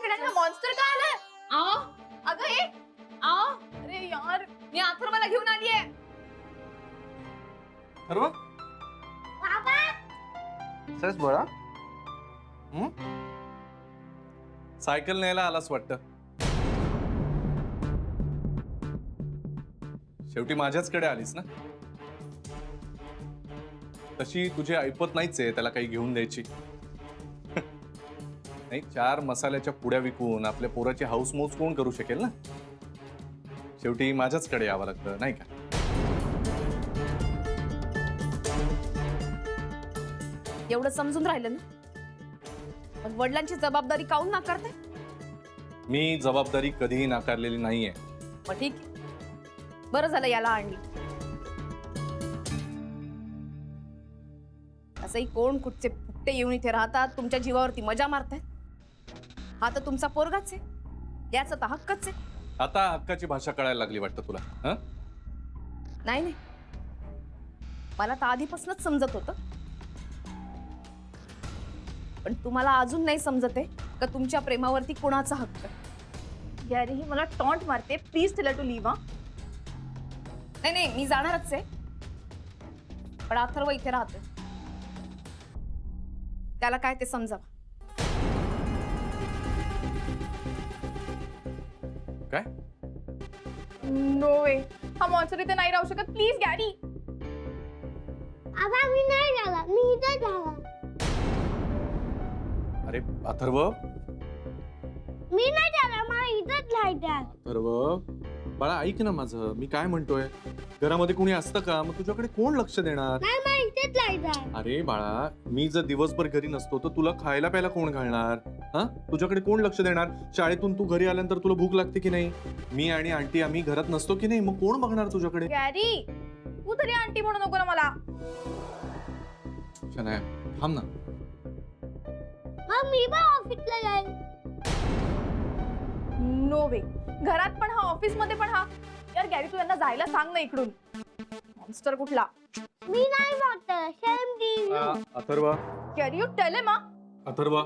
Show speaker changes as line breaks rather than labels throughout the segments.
माझ्याकडे आणि हा मॉन्स्टर का आलाय?
आओ
अगं हे
आओ,
अरे यार
मी अथर्वला घेऊन आलीये.
अथर्व सच बळा सायकल न्यायला आलास वाटतं. शेवटी माझ्याचकडे आलीस ना. तशी तुझी ऐपत नाहीच आहे त्याला काही घेऊन द्यायची. नाही, 4 मसाल्याच्या पुड्या विकून आपल्या पोराची हाऊस मौज कोण करू शकेल ना. शेवटी माझ्याचकडे यावं लागतं नाही का.
एवढं समजून राहिलं ना, मग वडिलांची जबाबदारी काऊन नाकारते?
मी जबाबदारी कधीही नाकारलेली नाहीये.
मग ठीक आहे, बरं झालं याला आणली. असंही कोण कुठचे फुकटे येऊन इथे राहतात, तुमच्या जीवावरती मजा मारतायत. हा तर तुमचा पोरगाच आहे, याचा तर हक्कच आहे.
आता हक्काची भाषा कळायला लागली वाटतं तुला. हं?
नाही नाही, मला तर आधीपासूनच समजत होतं, पण तुम्हाला अजून नाही समजत आहे का तुमच्या प्रेमावरती कोणाचा हक्क आहे.
गॅरी ही मला टॉन्ट मारते. Please tell her to leave.
नाही नाही, मी जाणारच आहे, पण अथर्व इथे राहतोय, त्याला काय ते समजावं.
काय
नो वे, हा मॉन्स्टर इथे नाही राहू शकत. Please Gary.
आबा मी नाही झाला, मी इथे झाला.
अरे अथर्व,
मी नाही झाला, मला इथेच राहायचं.
अथर्व बाळा ऐक ना माझं, मी काय म्हणतोय. घरामध्ये कोणी असतं का? मग तुझ्याकडे कोण लक्ष देणार?
नाही मला इथेच राहायचं.
अरे बाळा, मी जर दिवसभर घरी नसतो तर तुला खायला प्यायला कोण घालणार? हा, तुझ्याकडे कोण लक्ष देणार? शाळेतून तू घरी आल्यानंतर तुला भूक लागते की नाही? मी आणि आंटी आम्ही घरात नसतो की नाही, मग कोण बघणार तुझ्याकडे?
गॅरी तू तरी आंटी म्हणू नको ना मला.
शनाया, थांब ना.
मग मी पण ऑफिसला जाईल.
नो वे, घरात पण हा, ऑफिस मध्ये पण हा. यार गॅरी तू यांना जायला सांग ना इकडून. मॉन्स्टर कुठला.
मी नाही वाटत, शेम दी.
अथर्व,
गॅरी यू टेल हिम.
अथर्व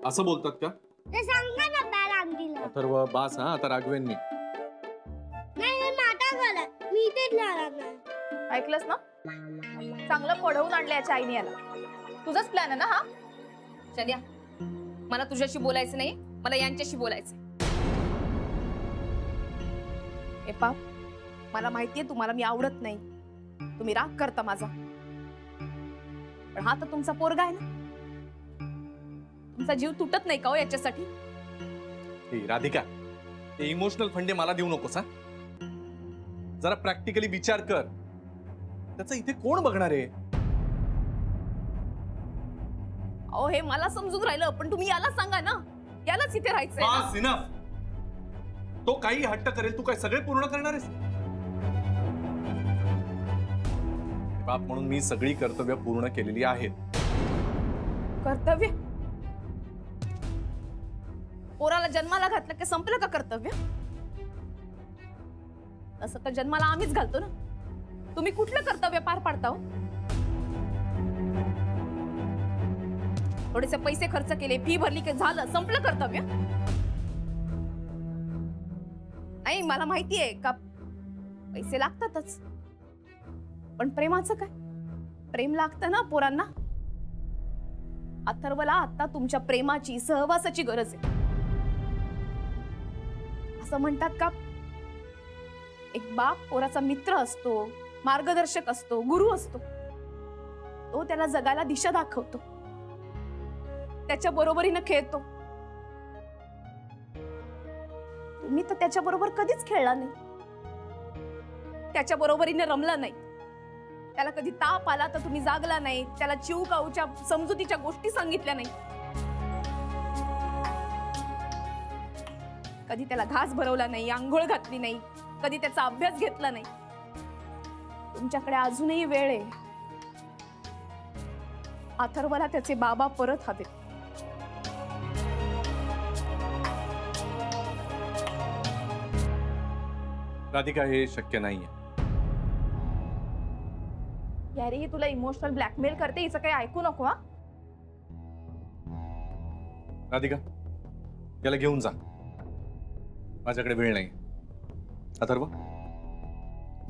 असं बोलतात का?
ते सांगा ना त्या आंटीला.
अथर्व बास. हा, आता राघवेन मी.
नाही हे नाटक झालं, मी इथेच राहणार नाही.
ऐकलंस ना, चांगलं पढवून आणलं याच्या आईने याला. तुझाच प्लॅन आहे ना हा?
शन्या, मला तुझ्याशी बोलायचं नाही, मला यांच्याशी बोलायचं. ए पाप, मला माहितीये तुम्हाला मी आवडत नाही, तुम्ही राग करता माझा, पण हा तर तुमचा पोरगा आहे ना. तुमचा जीव तुटत नाही का हो याच्यासाठी?
ए, राधिका, ते इमोशनल फंडे मला देऊ नकोस. हा, जरा प्रॅक्टिकली विचार कर. त्याचं इथे कोण बघणार आहे?
अहो हे मला समजून राहिलं, पण तुम्ही याला सांगा ना, यालाच इथे राहायचंय ना.
बस, इनफ. तो काही हट्ट करेल, तू काय सगळे पूर्ण करणार आहेस? बाप म्हणून मी सगळी कर्तव्य पूर्ण केलेली आहेत.
कर्तव्य? पोराला जन्माला घातलं की संपलं का कर्तव्य? असं तर जन्माला आम्हीच घालतो ना, तुम्ही कुठलं कर्तव्य पार पाडता हो? थोडेसे पैसे खर्च केले, फी भरली की झालं, संपलं कर्तव्य? नाही, मला माहितीये का पैसे लागतातच, पण प्रेमाचं काय? प्रेम लागतं ना पोरांना. अथर्वला आता तुमच्या प्रेमाची, सहवासाची गरज आहे. असं म्हणतात का, एक बाप पोराचा मित्र असतो, मार्गदर्शक असतो, गुरु असतो. तो त्याला जगाला दिशा दाखवतो, त्याच्या बरोबरीनं खेळतो. तुम्ही तर त्याच्या बरोबर कधीच खेळला नाही, त्याच्या बरोबरीने रमला नाही. त्याला कधी ताप आला तर तुम्ही जागला नाही, त्याला चिव काऊच्या समजुतीच्या गोष्टी सांगितल्या नाही, कधी त्याला घास भरवला नाही, आंघोळ घातली नाही, कधी त्याचा अभ्यास घेतला नाही. तुमच्याकडे अजूनही वेळ आहे. अथर्वला त्याचे बाबा परत हवे.
राधिका, हे शक्य नाहीये.
गॅरी ही तुला इमोशनल ब्लॅकमेल करते, हिचं काही ऐकू नको. हा
राधिका, याला घेऊन जा. माझ्याकडे वेळ नाही. अथर्व,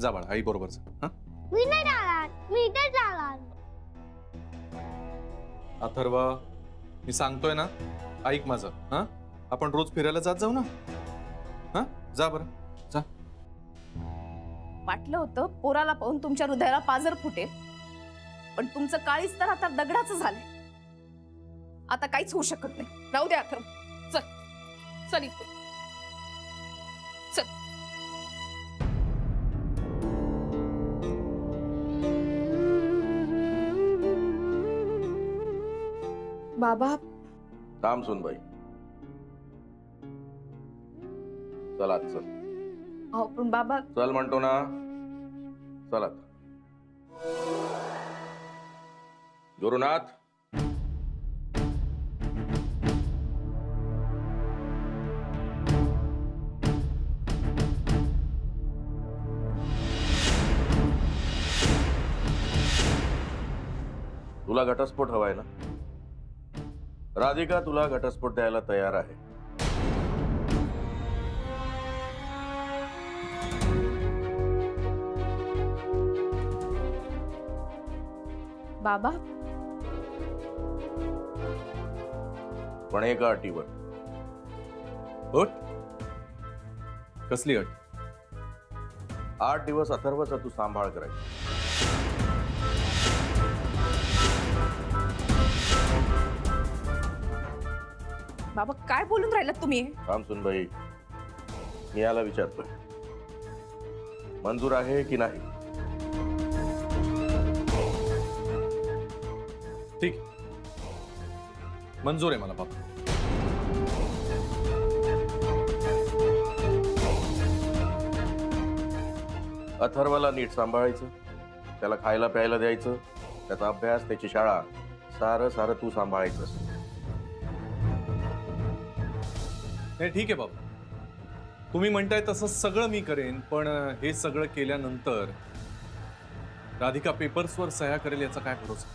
जा बाळा, आई बरोबर जा. हा
मी नाही जाणार, मी इथेच जाणार.
अथर्व, मी सांगतोय ना, ऐक माझं. हा आपण रोज फिरायला जात जाऊ ना. हा जा बरं, जा.
वाटलं होतं पोराला पाहून तुमच्या हृदयाला पाझर फुटेल, पण तुमचं काळीच तर आता दगडाचं झालंय. आता काहीच होऊ शकत नाही. राहू द्या अथर्व. चल चल इथून. चल. बाबा,
थांब सुनबाई. चल आत चल.
अहो पण बाबा,
चल म्हणतो ना. चल आत. गुरुनाथ, तुला घटस्फोट हवाय ना? राधिका तुला घटस्फोट द्यायला तयार आहे.
बाबा,
पण एका अटीवर.
अट? कसली अट?
8 दिवस अथर्वचा तू सांभाळ करायचा.
बाबा काय बोलून राहिलात तुम्ही?
थांब सुनबाई, मी याला विचारतोय, मंजूर आहे की नाही?
ठीक, मंजूर आहे मला बाबा.
अथर्वला नीट सांभाळायचं, त्याला खायला प्यायला द्यायचं, त्याचा अभ्यास, त्याची शाळा, सारं सारं तू सांभाळायचं.
नाही ठीक आहे बाबा, तुम्ही म्हणताय तसं सगळं मी करेन, पण हे सगळं केल्यानंतर राधिका पेपर्सवर सह्या करेल याचा काय भरोसा?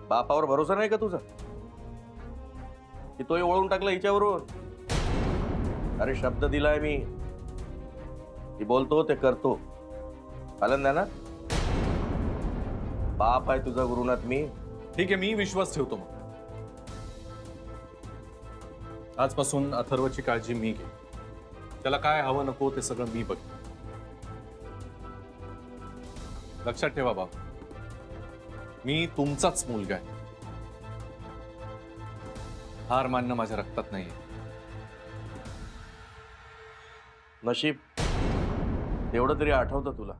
बापावर भरोसा नाही का तुझा? की तोही वळून टाकला हिच्यावरून? अरे शब्द दिलाय मी, ती बोलतो ते करतो. आलं ना? बाप आहे तुझा गुरुनाथ मी.
ठीक आहे, मी विश्वास ठेवतो. मग आजपासून अथर्वची काळजी मी घे. त्याला काय हवं नको ते सगळं मी बघ. लक्षात ठेवा बाबा, मी तुमचाच मुलगा आहे. हार मानणं माझ्या रक्तात नाहीये.
नशीब तेवढं तरी आठवतं तुला.